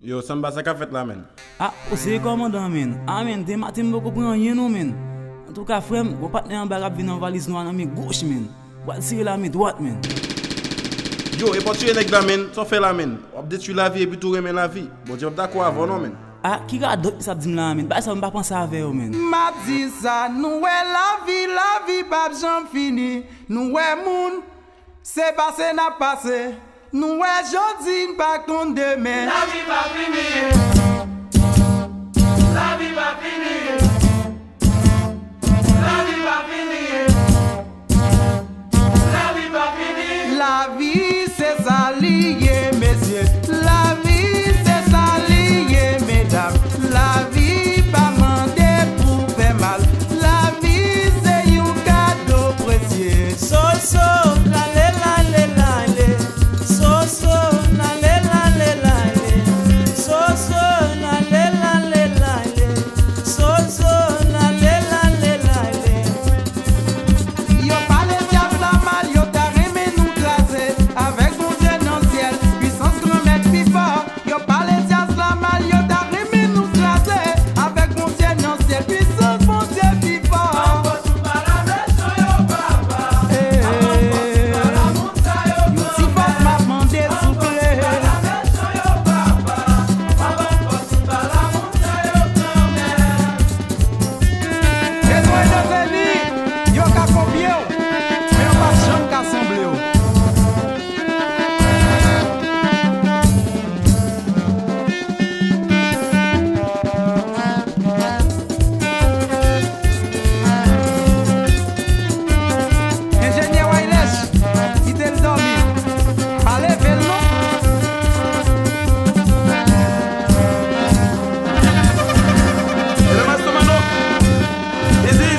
Yo, ça m'a ça qu'a fait là, men. Ah, c'est commandant, men. Ah, men, des matins, je ne comprends rien, non, men. En tout cas, frère, mon partenaire en bas vient en valise noire dans mes gauche, men. Ou tirer la main droite, men. Yo, et pour tuer nèg là, men, ça fait là, men. On détruit la vie et puis tout remet la vie. Bon, tu vas d'accord avant, non, men. Ah, qui a d'autres ça dit là, men. Bah, ça, je ne pas penser avec eux, men. M'a dit ça, nous la vie, pas jamais fini. Nous moun, c'est passé, n'a passé. Nous jodi, pas compte demain. La vie va finir. La vie va finir. La vie va finir. La vie va finir. La vie, c'est ça lié, messieurs. La vie, c'est ça lié, mesdames. La vie, pas mandé pour faire mal. La vie, c'est un cadeau précieux. So, la le, la le, la le. So, la le, la le, la le. So, la le, la le, la le. So, la le, la le, la le. Yo pas les diables la mal, yo t'a remis nous classer. Avec mon Dieu dans le ciel, puissance grand maître plus fort. Yo pas les diables la mal, yo t'a remis nous classer. Avec mon Dieu dans le ciel, puissance mon Dieu plus fort. Yo si fort m'a demandé souple. Besoin de venir, yo ka combien, mais on pas jamais qu'à sembler. Ingénieur Wailesh, il t'a dormi. Allez, fais le nom. Et le master Mano. Easy.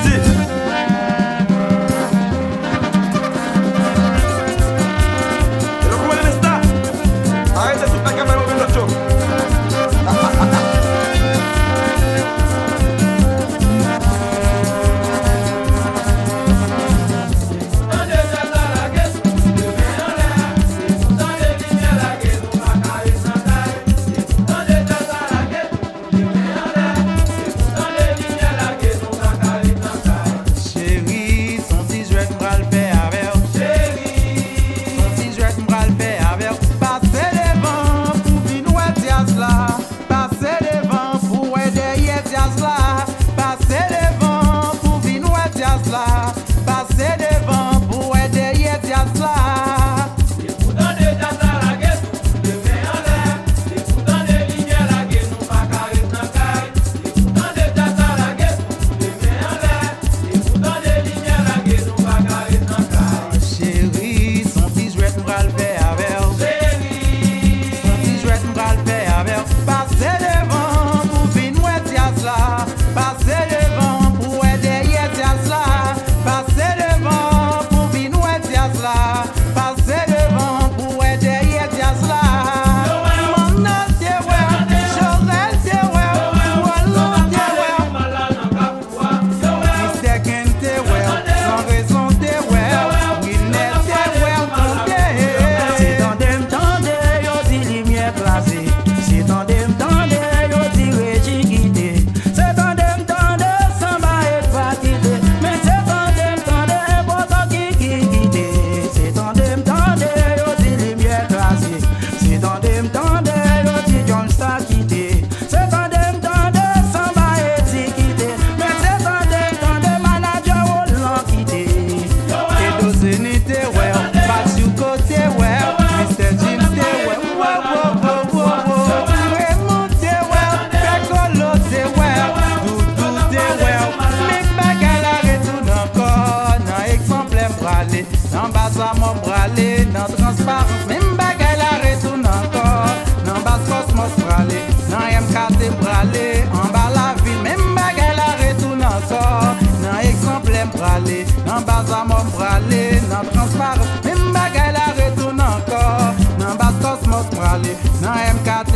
Et le commandant Nesta. Arrêtez toute la caméra au milieu de show. Chérie, son petit jouet m'bral fait avec. Son petit jouet m'bral fait avec. Passez devant pour venir ouais diaz là. Passez devant pour ouais derrière diaz là. Passez devant pour venir ouais diaz là. Passez devant pour ouais derrière diaz là. Chérie, son petit jouet m'bral fait avec. Son petit jouet m'bral fait avec. Passez devant pour venir ouais diaz là. Passez devant pour ouais derrière diaz là. Passez devant pour venir ouais diaz là. Passez devant pour ouais derrière diaz là. Mon âme t'es ouais, Jorel t'es ouais, Wallon t'es ouais. Mister Ken t'es ouais, sans raison t'es ouais. Winnet t'es ouais, on t'es. C'est dans dem tande, yo dit lumière placée. C'est dans dem tande, yo dit régi quitté. C'est dans dem tande, sans bail pas quitté. Mais c'est dans dem tande, important qui quitté. C'est dans dem tande, yo dit lumière placée. C'est dans dem tande, yo dit John Star quitté. C'est dans dem tande, sans bail quitté. Mais c'est dans dem tande, manager Roland quitté. Et Dozeni t'es ouais, Pachuco t'es ouais, Mr. Jim t'es ouais, Raymond t'es ouais, Pekolo t'es ouais, Doudou t'es ouais. Mais bagay la retourne encore, dans exemplaire bralé, dans bazar mon bralé, dans transparence. Même bagay la retourne encore, dans bas cosmos bralé, dans MKT bralé, en bas la ville. Même bagay la retourne encore, dans exemplaire bralé, dans bazar mon bralé, dans transparence. Même bagay la retourne encore, dans bas cosmos bralé, dans MKT